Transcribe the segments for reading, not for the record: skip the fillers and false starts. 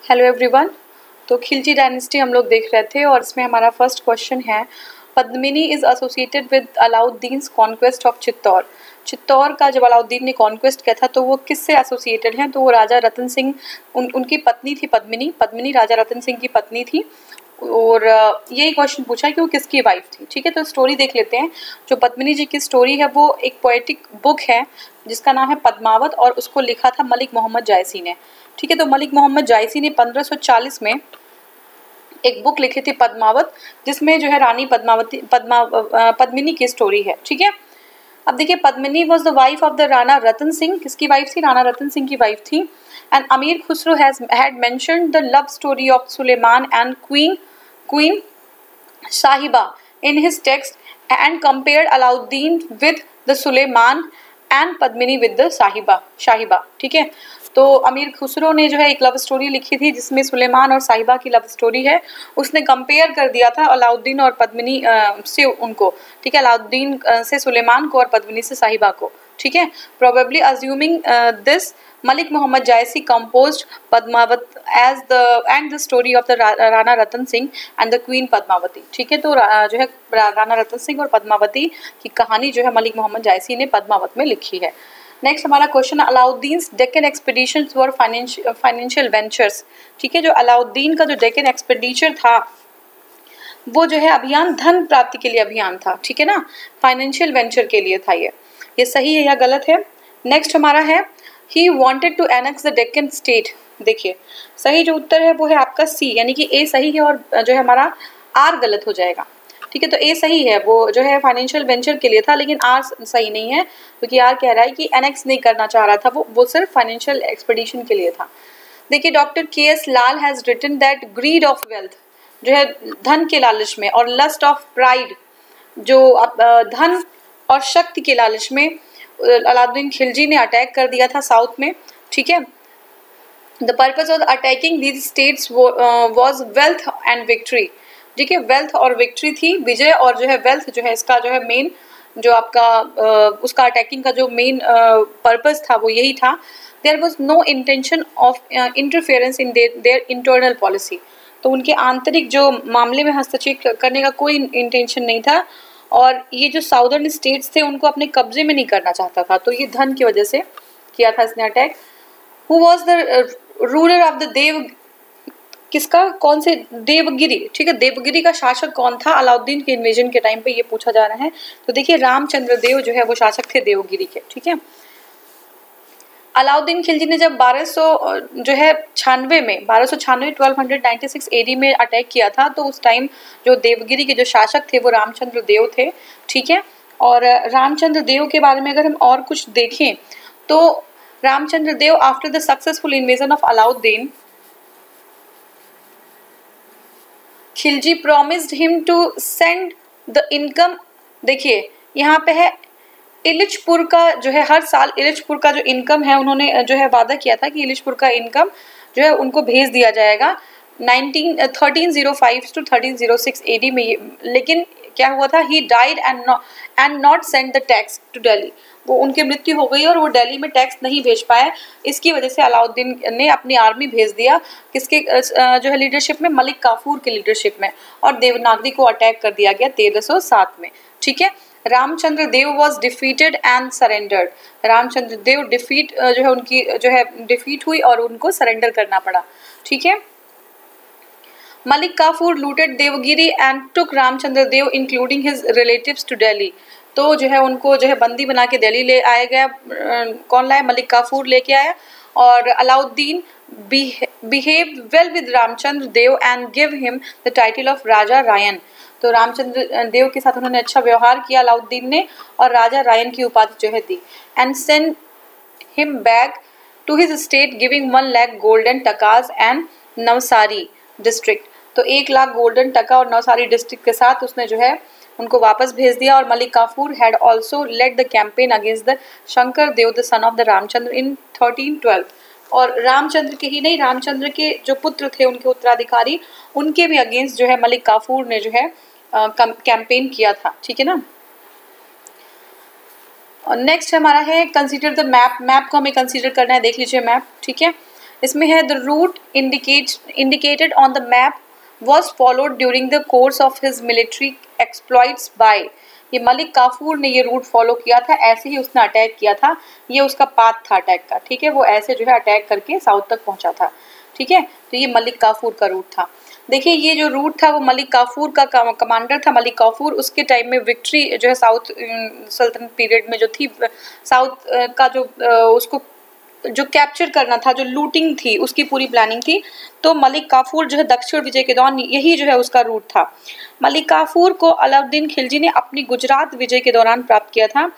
Hello everyone. तो Khilji dynasty हम लोग देख रहे थे और इसमें हमारा फर्स्ट क्वेश्चन है, Padmini is associated with Alauddin conquest of Chittor. Chittor का जब अलाउद्दीन ने कॉन्क्वेस्ट किया था तो वो किससे एसोसिएटेड हैं? तो वो राजा रतन सिंह, उनकी पत्नी थी पद्मिनी। पद्मिनी राजा रतन सिंह की पत्नी थी और यही क्वेश्चन पूछा है कि वो किसकी वाइफ थी। ठीक है, तो स्टोरी देख लेते हैं। जो पद्मिनी जी की स्टोरी है वो एक पोएटिक बुक है जिसका नाम है पद्मावत और उसको लिखा था मलिक मोहम्मद जायसी ने। ठीक है, तो मलिक मोहम्मद जायसी ने 1540 में एक बुक लिखी थी पद्मावत, जिसमें जो है रानी पद्मिनी की स्टोरी है। ठीक है, अब देखिए, Padmini was the wife of the Rana Ratan Singh. किसकी वाइफ थी? राणा रतन सिंह की वाइफ थी। एंड अमीर Khusro had mentioned the love story of Suleiman and Queen Sahiba in his text and compared Alauddin with the Suleiman and Padmini with the Shahiba। ठीक है, तो अमीर खुसरो ने जो है एक लव स्टोरी लिखी थी जिसमें सुलेमान और साहिबा की लव स्टोरी है। उसने कंपेयर कर दिया था अलाउद्दीन और पद्मिनी से उनको। ठीक है, अलाउद्दीन से सुलेमान को और पद्मिनी से साहिबा को। ठीक है, probably assuming this Malik Mohammad Jayasi composed Padmavat as the story of the Rana Ratan Singh and the queen Padmavati. ठीक है, तो जो है राणा रतन सिंह और पद्मावती की कहानी जो है मलिक मोहम्मद जायसी ने पद्मावत में लिखी है। नेक्स्ट हमारा क्वेश्चन, अलाउद्दीन डेक्कन एक्सपीडिशंस वर फाइनेंशियल वेंचर्स। ठीक है, जो अलाउद्दीन का जो डेक्कन एक्सपीडिशन था वो जो है अभियान धन प्राप्ति के लिए अभियान था। ठीक है ना, फाइनेंशियल वेंचर के लिए था। ये सही है या गलत है? नेक्स्ट हमारा है, he wanted to annex the Deccan state. देखिए, सही जो उत्तर है वो है आपका सी, यानी कि ए सही है और जो है हमारा आर गलत हो जाएगा। ठीक है, तो ए सही है, वो जो है फाइनेंशियल वेंचर के लिए था, लेकिन आर सही नहीं है क्योंकि आर कह रहा है कि एनेक्स नहीं करना चाह रहा था, वो सिर्फ फाइनेंशियल एक्सपेडिशन के लिए था। देखिए, doctor K S. Lal has written that greed of wealth, जो है धन के लालच में, और लस्ट ऑफ प्राइड, जो धन और शक्ति के लालच में अलाउद्दीन खिलजी ने अटैक कर दिया था साउथ में। ठीक है, the purpose of attacking these states was wealth and victory. ठीक है, वेल्थ और विक्ट्री थी, विजय और जो है वेल्थ, जो है इसका जो है मेन जो आपका उसका अटैकिंग का जो मेन पर्पज था वो यही था। There was no intention of interference in their internal policy. तो उनके आंतरिक जो मामले में हस्तक्षेप करने का कोई इंटेंशन नहीं था और ये जो साउदर्न स्टेट्स थे उनको अपने कब्जे में नहीं करना चाहता था, तो ये धन की वजह से किया था इसने attack. Who was the ruler of the Dev, किसका, कौन से? देवगिरी। ठीक है, देवगिरी का शासक कौन था अलाउद्दीन के इन्वेजन के टाइम पे, ये पूछा जा रहा है। तो देखिए, रामचंद्र देव जो है वो शासक थे देवगिरी के। ठीक है, अलाउद्दीन खिलजी ने जब 1296 एडी में अटैक किया था तो उस टाइम जो देवगिरी के जो शासक थे वो रामचंद्र देव थे। ठीक है, और रामचंद्र देव के बारे में अगर हम और कुछ देखें तो Ramchandra Dev after the successful invasion of Alauddin Khilji promised him to send the income. देखिए, यहाँ पे है इलिचपुर का जो है, हर साल इलिचपुर का जो इनकम है उन्होंने जो है वादा किया था कि इलिचपुर का इनकम जो है उनको भेज दिया जाएगा 1305 to 1306 एडी में। लेकिन क्या हुआ था, he died and not send the tax to Delhi. वो उनकी मृत्यु हो गई और वो दिल्ली में टैक्स नहीं भेज पाए। इसकी वजह से अलाउद्दीन ने अपनी आर्मी भेज दिया किसके जो है लीडरशिप में, मलिक काफूर के लीडरशिप में, और देवनागरी को अटैक कर दिया गया 1307 में। ठीक है, Ramchandra Dev was defeated and surrendered. Ramchandra Dev defeat जो है उनकी जो है डिफीट हुई और उनको सरेंडर करना पड़ा। ठीक है, Malik Kafur looted Devagiri and took Ramchandra Dev including his relatives to Delhi. तो जो है उनको जो है बंदी बना के दिल्ली ले आया गया। कौन लाया? मलिक काफूर लेके आया। और Alauddin behaved well with Ramchandra Dev and give him the title of Raja Rayan. तो रामचंद्र देव के साथ उन्होंने अच्छा व्यवहार किया अलाउद्दीन ने और राजा रायन की उपाधि जो है दी। And send him back to his state giving 1 lakh golden tankas and Navsari district. तो 1 लाख गोल्डन टका और नवसारी डिस्ट्रिक्ट के साथ उसने जो है उनको वापस भेज दिया। और Malik Kafur had also led the campaign against the Shankar Dev the son of the Ramchandra in 1312। और रामचंद्र के ही नहीं, रामचंद्र के जो पुत्र थे उनके उत्तराधिकारी, उनके भी अगेंस्ट जो है मलिक काफूर ने जो है कैंपेन किया था। ठीक है ना। नेक्स्ट हमारा है कंसीडर द मैप। मैप को हमें कंसीडर करना है, देख लीजिए मैप। ठीक है, इसमें है the route indicated on the map was followed during the course of his military exploits by, ये मलिक काफूर ने ये रूट फॉलो किया था, ऐसे ही उसने अटैक किया था, ये उसका पाथ था अटैक का, ठीक है, वो ऐसे जो है अटैक करके साउथ तक पहुंचा था, ठीक है, तो ये मलिक काफूर का रूट था। देखिए ये जो रूट था वो मलिक काफूर का कमांडर था मलिक काफूर, उसके टाइम में विक्ट्री जो है साउथ सल्तनत पीरियड में जो थी, साउथ का जो उसको जो कैप्चर करना था, जो लूटिंग थी, उसकी पूरी प्लानिंग थी। तो मलिक काफूर जो है दक्षिण विजय के दौरान यही जो है उसका रूट था। मलिक काफूर को अलाउद्दीन खिलजी ने अपनी गुजरात विजय के दौरान प्राप्त किया था।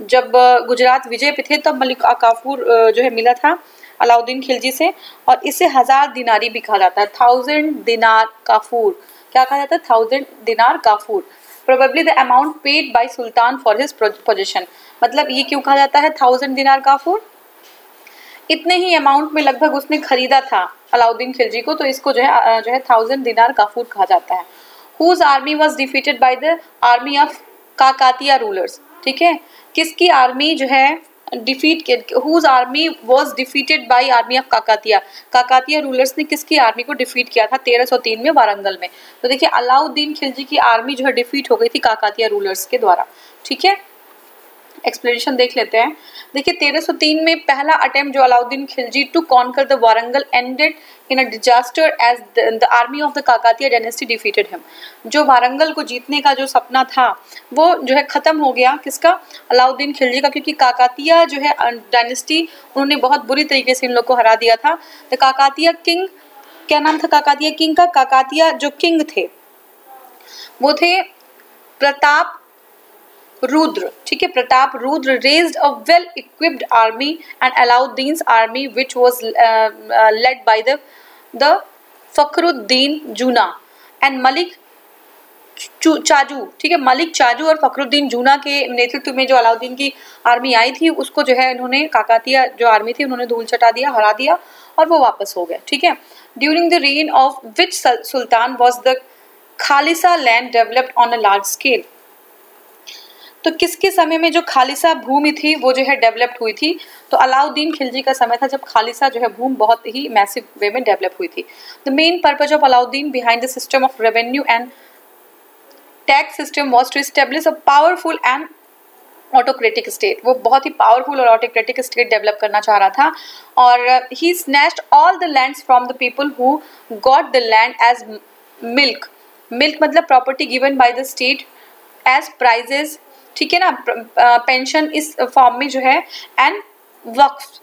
जब गुजरात विजय पे थे तब मलिक काफूर जो है मिला था अलाउद्दीन खिलजी से, और इसे 1000 दिनारी भी कहा जाता है, 1000 दिनार काफूर। क्या कहा जाता है? 1000 दिनार Kafur. Probably the amount paid by sultan for his position. मतलब ये क्यों कहा जाता है 1000 दिनार काफूर? इतने ही अमाउंट में लगभग उसने खरीदा था अलाउद्दीन खिलजी को, तो इसको जो है 1000 दिनार काफूर कहा जाता है। Whose army was defeated by the army of Kakatiya rulers. ठीक है, किसकी आर्मी जो है whose army was defeated by army of Kakatiya. Kakatiya rulers ने किसकी आर्मी को डिफीट किया था 1303 में वारंगल में। तो देखिए अलाउद्दीन खिलजी की आर्मी जो है डिफीट हो गई थी काकातिया रूलर्स के द्वारा। ठीक है, एक्सप्लेनेशन देख लेते हैं। देखिए 1303 में पहला अटेम्प्ट जो Alauddin Khilji to conquer the Warangal ended in a disaster as the army of the Kakatiya dynasty defeated him. जो वारंगल को जीतने का जो सपना था वो जो है खत्म हो गया, किसका? अलाउद्दीन खिलजी का, क्योंकि काकातिया जो है डायनेस्टी उन्होंने बहुत बुरी तरीके से इन लोग को हरा दिया था। द काकातिया किंग, क्या नाम था काकातिया किंग का? काकातिया जो किंग थे वो थे प्रताप रुद्र। ठीक है, Pratap Rudra raised a well equipped army and Alauddin's army which was led by the Fakhruddin Juna and Malik चाजू। ठीक है, मलिक चाजू और फखरुद्दीन जूना के नेतृत्व में जो अलाउद्दीन की आर्मी आई थी उसको जो है इन्होंने काकातिया जो आर्मी थी उन्होंने धूल चटा दिया, हरा दिया और वो वापस हो गया। ठीक है, during the reign of which sultan was the Khalisa land developed on a large scale. तो किसके समय में जो खालिसा भूमि थी वो जो है डेवलप्ड हुई थी? तो अलाउद्दीन खिलजी का समय था जब खालिसा जो है भूमि बहुत ही मैसिव वे में डेवलप हुई थी। The main purpose of Alauddin behind the system of revenue and tax system was to establish a powerful and autocratic state. वो बहुत ही पावरफुल और ऑटोक्रेटिक स्टेट डेवलप करना चाह रहा था। और he snatched all the lands from the people who got the land as milk. Milk मतलब property given by the state as prizes. ठीक है ना, पेंशन इस फॉर्म में जो है, and Waqf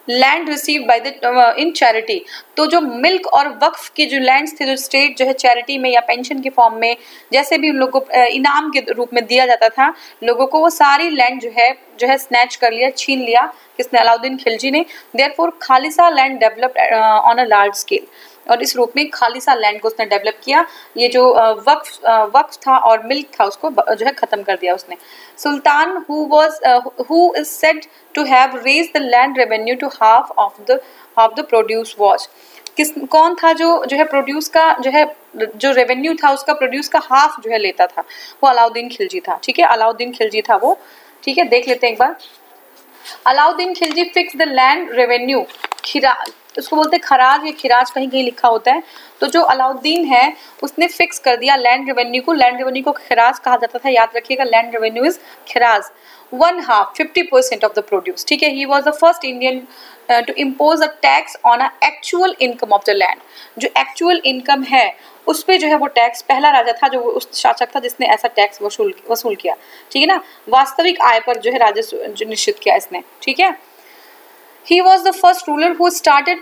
land received by the in charity. तो जो मिल्क और वक्फ के जो लैंड्स थे जो स्टेट जो है चैरिटी में या पेंशन के फॉर्म में जैसे भी उन लोगों को इनाम के रूप में दिया जाता था लोगों को, वो सारी लैंड जो है स्नैच कर लिया, छीन लिया किसने? अलाउद्दीन खिलजी ने। Therefore Khalisa land developed on a large scale, और इस रूप में खालिसा लैंड को उसने डेवलप किया। ये जो वक्फ था और मिल्क था उसको जो है खत्म कर दिया उसने। Sultan who is said to have raised the land revenue to half of the produce was. कौन था जो है प्रोड्यूस का जो रेवेन्यू था उसका प्रोड्यूस का हाफ जो है लेता था? वो अलाउद्दीन खिलजी था। ठीक है, अलाउद्दीन खिलजी था वो। ठीक है, देख लेते हैं एक बार। Alauddin Khilji fix the land revenue, उसको बोलते हैं खराज या खिराज, कहीं कहीं लिखा होता है। तो जो अलाउद्दीन है उसने फिक्स कर दिया लैंड रेवेन्यू को। लैंड रेवेन्यू को खिराज कहा जाता था, याद रखिएगा, लैंड रेवेन्यू इज खिराज। 50% ऑफ द प्रोड्यूस। ठीक है, he was the first Indian to impose a tax on a actual income of the land. जो एक्चुअल इनकम है उस पर जो है वो टैक्स, पहला राजा था जो उस शासक था जिसने ऐसा टैक्स वसूल किया। ठीक है ना, वास्तविक आय पर जो है राजस्व निश्चित किया इसने। ठीक है, he was the first ruler who started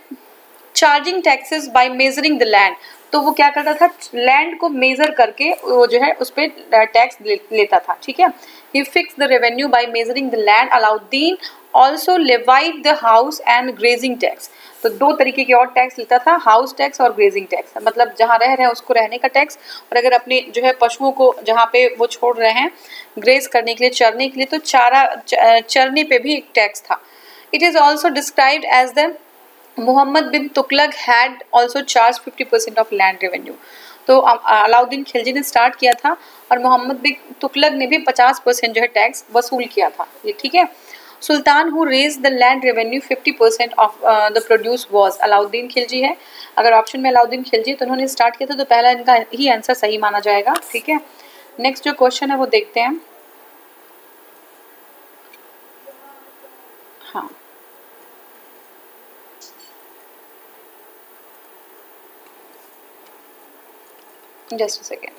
charging taxes by measuring the land। तो वो क्या करता था? लैंड को मेजर करके वो जो है उस पर टैक्स लेता था। ठीक है, he fixed the revenue by measuring the land। Alauddin also levied the house and grazing tax। तो दो तरीके के और टैक्स लेता था, हाउस टैक्स और ग्रेजिंग टैक्स। मतलब जहाँ रह रहे हैं उसको रहने का टैक्स, और अगर अपने जो है पशुओं को जहाँ पे वो छोड़ रहे हैं ग्रेज करने के लिए, चरने के लिए, तो चरने पे भी एक टैक्स था। It is also described as the Muhammad bin Tughlaq had also charged 50% of land revenue। तो अलाउद्दीन खिलजी ने स्टार्ट किया था और मोहम्मद बिन तुगलक ने भी 50% जो है टैक्स वसूल किया था ये। ठीक है, सुल्तान who raise the land revenue 50% of the produce was Alauddin Khilji है। अगर ऑप्शन में अलाउद्दीन खिलजी तो उन्होंने स्टार्ट किया था, तो पहला इनका ही आंसर सही माना जाएगा। ठीक है, नेक्स्ट जो क्वेश्चन है वो देखते हैं। हाँ, जस्ट अ सेकेंड।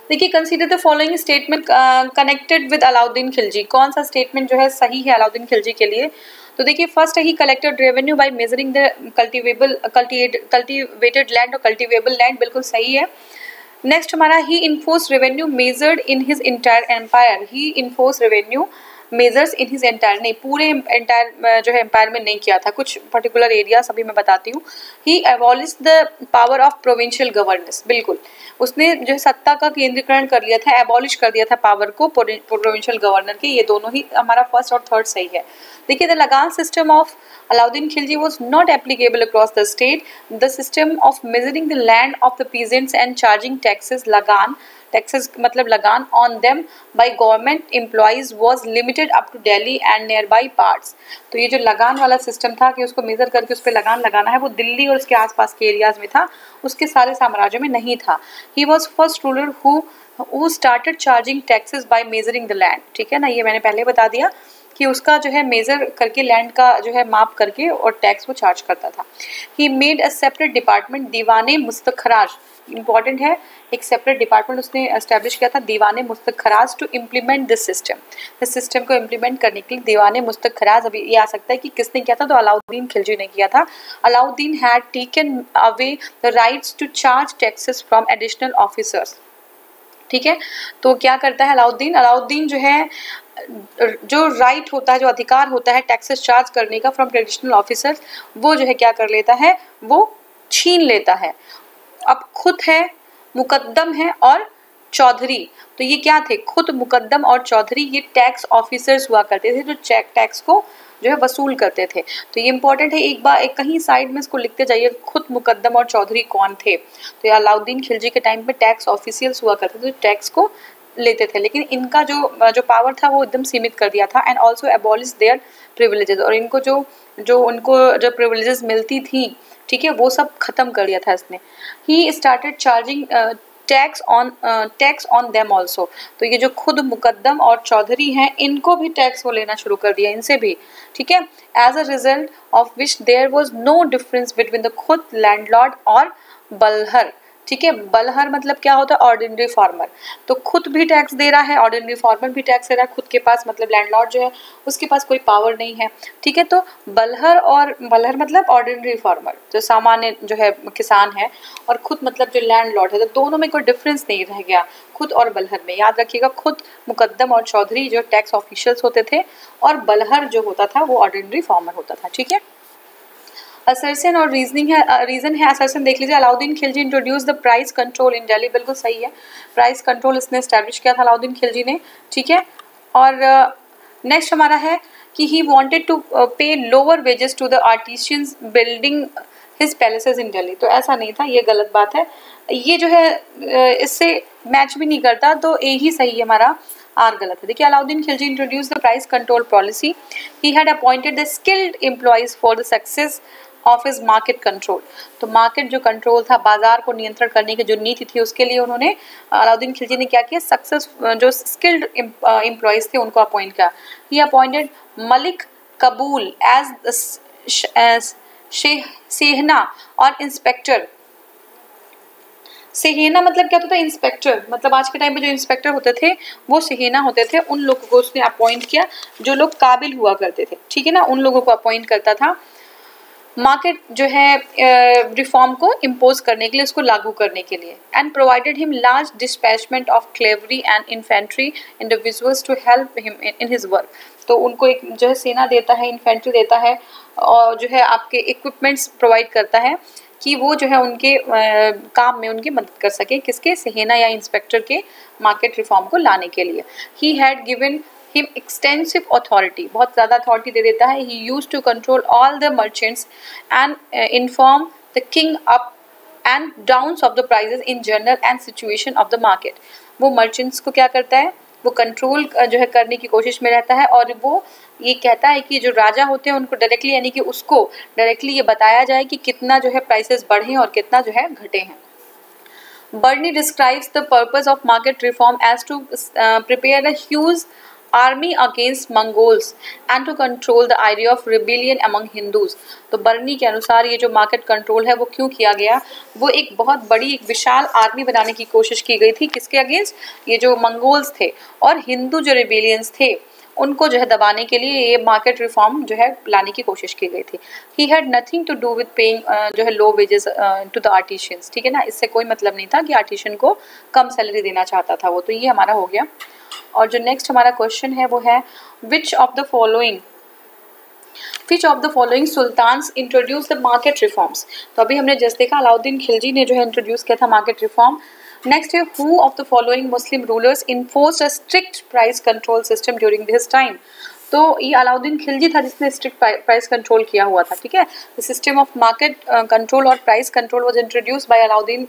देखिए, consider the following statement connected with Alauddin Khilji. कौन सा स्टेटमेंट जो है सही है अलाउद्दीन खिलजी के लिए? तो देखिए, फर्स्ट है he collected revenue by measuring the cultivated land, और कल्टिवेबल लैंड बिल्कुल सही है। नेक्स्ट हमारा he enforce revenue measured in his entire empire. He enforce revenue measures in his entire, नहीं पूरे एंटायर जो है एम्पायर में नहीं किया था, कुछ पर्टिकुलर एरियाज अभी मैं बताती हूँ। He abolish the power of provincial governance, बिल्कुल उसने जो है सत्ता का केंद्रीकरण कर लिया था, एबॉलिश कर दिया था पावर को प्रोविंशियल गवर्नर के। ये दोनों ही हमारा फर्स्ट और थर्ड सही है। देखिए, द लगान system of Alauddin Khilji was not applicable across the state. The system of measuring the land of the peasants and charging taxes, lagan, taxes मतलब लगान on them by government employees was limited up to Delhi and nearby parts. तो ये जो लगान वाला system था कि उसको मेजर करके उस पर लगान लगाना है, वो दिल्ली और उसके आसपास के एरियाज में था, उसके सारे साम्राज्यों में नहीं था। He was first ruler who started charging taxes by measuring the land. ठीक है ना, ये मैंने पहले बता दिया कि उसका जो है मेजर करके लैंड का जो है माप करके और टैक्स वो चार्ज करता था। He made a separate department दीवाने मुस्तखराज, इंपॉर्टेंट है, एक सेपरेट डिपार्टमेंट उसने एस्टेब्लिश किया था दीवाने मुस्तखराज टू इम्प्लीमेंट दिस सिस्टम। इस सिस्टम को इम्प्लीमेंट करने के लिए दीवाने मुस्तखराज, अभी ये आ सकता है कि किसने किया था, तो अलाउद्दीन खिलजी ने किया था। Alauddin had taken away the rights to charge taxes from additional officers. ठीक है, तो क्या करता है अलाउद्दीन? अलाउद्दीन जो है जो राइट होता है, जो अधिकार होता है टैक्सेस चार्ज करने का फ्रॉम ट्रेडिशनल ऑफिसर्स, वो जो है क्या कर लेता है, वो छीन लेता है। अब खुद है, मुकद्दम है और चौधरी, तो ये क्या थे? खुद, मुकद्दम और चौधरी, ये टैक्स ऑफिसर्स हुआ करते थे जो टैक्स को जो है वसूल करते थे। तो ये इंपॉर्टेंट है, एक बार एक कहीं साइड में इसको लिखते जाइए, खुद, मुकद्दम और चौधरी कौन थे। तो ये अलाउद्दीन खिलजी के टाइम पे टैक्स ऑफिशियल्स हुआ करते थे जो टैक्स को लेते थे, लेकिन इनका जो पावर था वो एकदम सीमित कर दिया था। And also abolish their privileges, और इनको जो प्रिविलेजेस मिलती थी, ठीक है, वो सब खत्म कर दिया था इसने। He started charging tax on them also, तो ये जो खुद, मुकद्दम और चौधरी हैं, इनको भी टैक्स वो लेना शुरू कर दिया, इनसे भी। ठीक है, as a result of which there was no difference between the खुद, लैंडलॉर्ड और बलहर। ठीक है, बलहर मतलब क्या होता है? Ordinary farmer. तो खुद भी टैक्स दे रहा है, ऑर्डिनरी फार्मर भी टैक्स दे रहा है, खुद के पास मतलब लैंडलॉर्ड जो है उसके पास कोई पावर नहीं है। ठीक है, तो बलहर मतलब ऑर्डिनरी फार्मर, जो सामान्य जो है किसान है, और खुद मतलब जो लैंडलॉर्ड है, तो दोनों में कोई डिफरेंस नहीं रह गया, खुद और बलहर में। याद रखिएगा, खुद, मुकद्दम और चौधरी जो टैक्स ऑफिशियल्स होते थे, और बलहर जो होता था वो ऑर्डिनरी फार्मर होता था। ठीक है, असर्शन और रीजन है असर्शन देख लीजिए। Alauddin Khilji introduce the price control इन दिल्ली, बिल्कुल सही है, प्राइस कंट्रोल इसने एस्टैब्लिश किया था अलाउद्दीन खिलजी ने। ठीक है, और नेक्स्ट हमारा है कि he wanted to pay lower wages to the artisans building his palaces in Delhi. तो ऐसा नहीं था, ये गलत बात है, ये जो है इससे मैच भी नहीं करता, तो ए ही सही है हमारा, आर गलत है। देखिए, Alauddin Khilji introduce the price control policy. He had appointed the skilled employees for the success of his market control. तो मार्केट जो कंट्रोल था, बाजार को नियंत्रण करने की जो नीति थी, उसके लिए उन्होंने, अलाउद्दीन खिलजी ने क्या किया, सक्सेस जो स्किल्ड एम्प्लॉइज थे उनको अपॉइंट किया। ही अपॉइंटेड मलिक कबूल एज सेहना और इंस्पेक्टर। सेहेना मतलब क्या होता था? इंस्पेक्टर, मतलब आज के टाइम पे जो इंस्पेक्टर होते थे वो सेहेना होते थे, उन लोगों को उसने अपॉइंट किया जो लोग काबिल हुआ करते थे। ठीक है ना, उन लोगों को अपॉइंट करता था मार्केट जो है रिफॉर्म को इम्पोज करने के लिए, उसको लागू करने के लिए। And provided him large dispatchment of cavalry and infantry individuals to help him in his work. तो उनको एक जो है सेना देता है, इन्फेंट्री देता है, और जो है आपके इक्विपमेंट्स प्रोवाइड करता है कि वो जो है उनके काम में उनकी मदद कर सके, किसके? सेना या इंस्पेक्टर के मार्केट रिफॉर्म को लाने के लिए। He had given him extensive authority, बहुत ज़्यादा अथॉरिटी दे देता है। He used to control all the merchants and inform the king up and downs of the prices in general and situation of the market. वो merchants को क्या करता है, वो कंट्रोल जो है करने की कोशिश में रहता है, और वो ये कहता है कि जो राजा होते हैं उनको डायरेक्टली, यानी कि उसको डायरेक्टली ये बताया जाए कि कितना जो है प्राइसेस बढ़े और कितना जो है घटे हैं। Burney describes the purpose of market reform as to prepare a huge army against Mongols and to control the idea of rebellion among Hindus। तो बर्नी के अनुसार ये जो मार्केट कंट्रोल है वो क्यों किया गया, वो एक बहुत बड़ी एक विशाल आर्मी बनाने की कोशिश की गई थी, किसके अगेंस्ट, ये जो मंगोल्स थे और हिंदू जो रिबेलियंस थे उनको जो है दबाने के लिए ये मार्केट रिफॉर्म जो है लाने की कोशिश की गई थी। He had nothing to do with paying जो है low wages to the artisans, ठीक है ना, इससे कोई मतलब नहीं था कि आर्टिशियन को कम सैलरी देना चाहता था वो। तो ये हमारा हो गया। और जो नेक्स्ट हमारा क्वेश्चन है वो है which of the following sultans introduce the market reforms. तो अभी हमने जस्ट देखा अलाउद्दीन खिलजी ने जो है इंट्रोड्यूस किया था मार्केट रिफॉर्म। नेक्स्ट है who of the following Muslim rulers enforced a strict price control system during this time. तो ये अलाउद्दीन खिलजी था जिसने स्ट्रिक्ट प्राइस कंट्रोल किया हुआ था, ठीक है। The system of market control और price control was introduced by Alauddin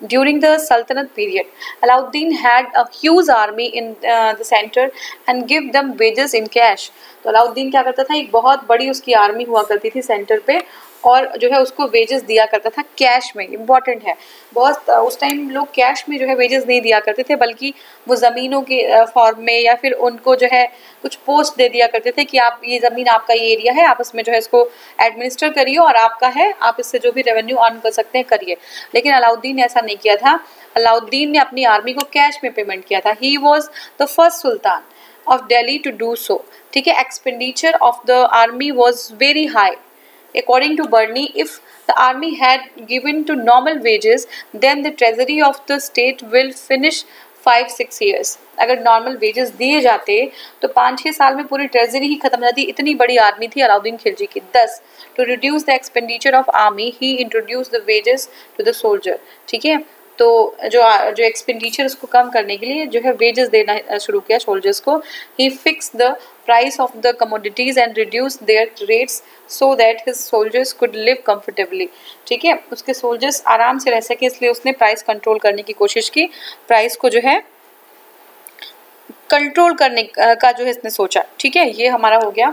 during the Sultanate period. Alauddin had a huge army in the center and give them wages in cash. तो अलाउद्दीन क्या करता था, एक बहुत बड़ी उसकी आर्मी हुआ करती थी सेंटर पे, और जो है उसको वेजेस दिया करता था कैश में। इम्पॉर्टेंट है बहुत, उस टाइम लोग कैश में जो है वेजेस नहीं दिया करते थे, बल्कि वो ज़मीनों के फॉर्म में या फिर उनको जो है कुछ पोस्ट दे दिया करते थे कि आप ये ज़मीन, आपका ये एरिया है, आप इसमें जो है इसको एडमिनिस्टर करिए और आपका है, आप इससे जो भी रेवेन्यू अर्न कर सकते हैं करिए। लेकिन अलाउद्दीन ने ऐसा नहीं किया था। अलाउद्दीन ने अपनी आर्मी को कैश में पेमेंट किया था। He was the first sultan of Delhi to do so, ठीक है। Expenditure of the army was very high. According to Burney, if the army had given to normal wages, then the treasury of the state will finish 5-6 years. अगर normal wages दिए जाते तो 5-6 साल में पूरी treasury ही खत्म हो जाती। इतनी बड़ी आर्मी थी अलाउद्दीन खिलजी की। 10 to reduce the expenditure of army he introduce the wages to the soldier, ठीक है। तो जो एक्सपेंडिचर उसको कम करने के लिए जो है वेजेस देना शुरू किया सोल्जर्स को। He fix the price of the commodities and reduce their rates so that his soldiers could live comfortably, ठीक है। उसके सोल्जर्स आराम से रह सके, इसलिए उसने प्राइस कंट्रोल करने की कोशिश की, प्राइस को जो है कंट्रोल करने का जो है इसने सोचा, ठीक है। ये हमारा हो गया।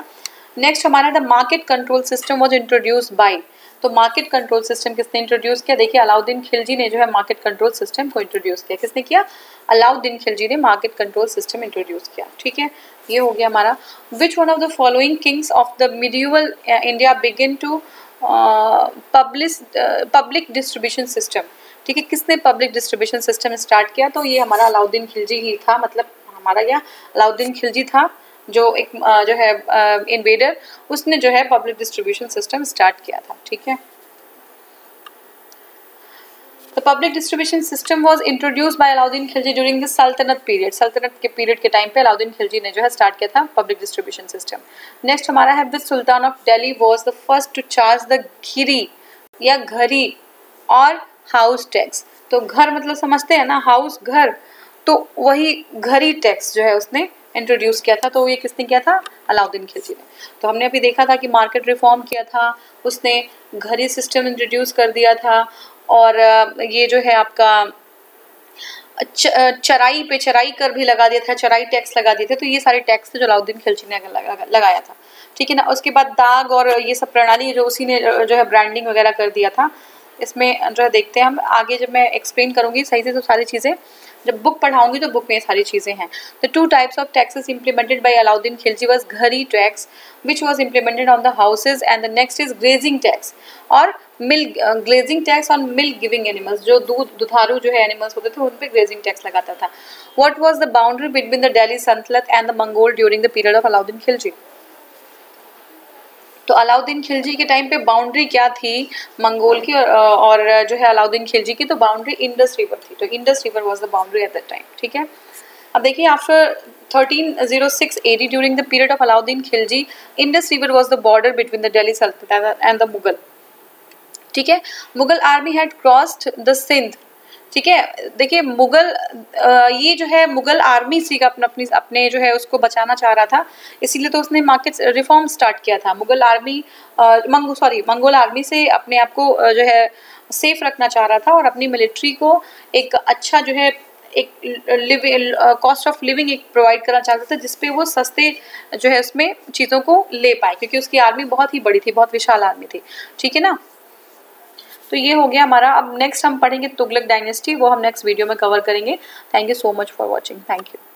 नेक्स्ट हमारा the market control system was introduced by. तो मार्केट कंट्रोल सिस्टम किसने इंट्रोड्यूस किया, देखिए अलाउद्दीन खिलजी ने जो है मार्केट कंट्रोल सिस्टम को इंट्रोड्यूस किया। किसने किया, अलाउद्दीन खिलजी ने मार्केट कंट्रोल सिस्टम इंट्रोड्यूस किया, ठीक है। ये हो गया हमारा। Which one of the following kings of the medieval India begin to public distribution system, ठीक है। किसने पब्लिक डिस्ट्रीब्यूशन सिस्टम स्टार्ट किया, तो ये हमारा अलाउद्दीन खिलजी ही था। मतलब हमारा क्या, अलाउद्दीन खिलजी था जो एक जो है इन्वेडर, उसने जो है पब्लिक डिस्ट्रीब्यूशन सिस्टम स्टार्ट किया था, ठीक है। The public distribution system was introduced by Alauddin Khilji during the Sultanate period. सल्तनत के पीरियड के टाइम पे अलाउद्दीन खिलजी ने जो है स्टार्ट किया था पब्लिक डिस्ट्रीब्यूशन सिस्टम। नेक्स्ट हमारा है which Sultan of Delhi was the first to charge the घिरी या घरी और हाउस टैक्स। तो घर मतलब समझते हैं ना, हाउस घर, तो वही घरी टैक्स जो है उसने इंट्रोड्यूस किया था। तो ये किसने किया था, अलाउद्दीन खिलजी ने। तो हमने अभी देखा था कि मार्केट रिफॉर्म किया था उसने, घरी सिस्टम इंट्रोड्यूस कर दिया था, और ये जो है आपका चराई पे चराई कर भी लगा दिया था, चराई टैक्स लगा दिए थे। तो ये सारे टैक्स थे जो अलाउद्दीन खिलजी ने लगाया था, ठीक है ना। उसके बाद दाग और ये सब प्रणाली जो उसी ने जो है ब्रांडिंग वगैरह कर दिया था। इसमें जो है देखते हैं हम आगे, जब मैं एक्सप्लेन करूंगी सही से तो सारी चीज़ें, जब बुक पढ़ाऊंगी तो बुक में सारी चीज़ें हैं। The 2 types of taxes implemented by Alauddin Khilji was घरी tax which was implemented on the houses, and the next is grazing tax और milk glazing tax on milk giving animals, जो दुधारू जो है एनिमल्स होते थे उन पे ग्रेजिंग टैक्स लगाता था। What was the boundary between the Delhi सल्तनत and the Mongol during the period of Alauddin Khilji. तो अलाउद्दीन खिलजी के टाइम पे बाउंड्री क्या थी मंगोल की और जो है अलाउद्दीन खिलजी की, तो बाउंड्री इंडस रिवर थी। तो Indus river was the boundary at that time, ठीक है। अब देखिए after 1306 AD during the period of Alauddin Khilji, Indus river was the border between the Delhi सल्तनत एंड द मुगल, ठीक है। Mughal army had crossed the Sindh ठीक है। देखिए मुगल ये जो है मुगल आर्मी से अपने जो है उसको बचाना चाह रहा था, इसीलिए तो उसने मार्केट रिफॉर्म स्टार्ट किया था। मंगोल आर्मी से अपने आप को जो है सेफ रखना चाह रहा था और अपनी मिलिट्री को एक अच्छा जो है एक कॉस्ट ऑफ लिविंग एक प्रोवाइड करना चाहता था, जिसपे वो सस्ते जो है उसमें चीज़ों को ले पाए, क्योंकि उसकी आर्मी बहुत ही बड़ी थी, बहुत विशाल आर्मी थी। ठीक है ना। तो ये हो गया हमारा। अब नेक्स्ट हम पढ़ेंगे तुगलक डायनेस्टी, वो हम नेक्स्ट वीडियो में कवर करेंगे। Thank you so much for watching. Thank you.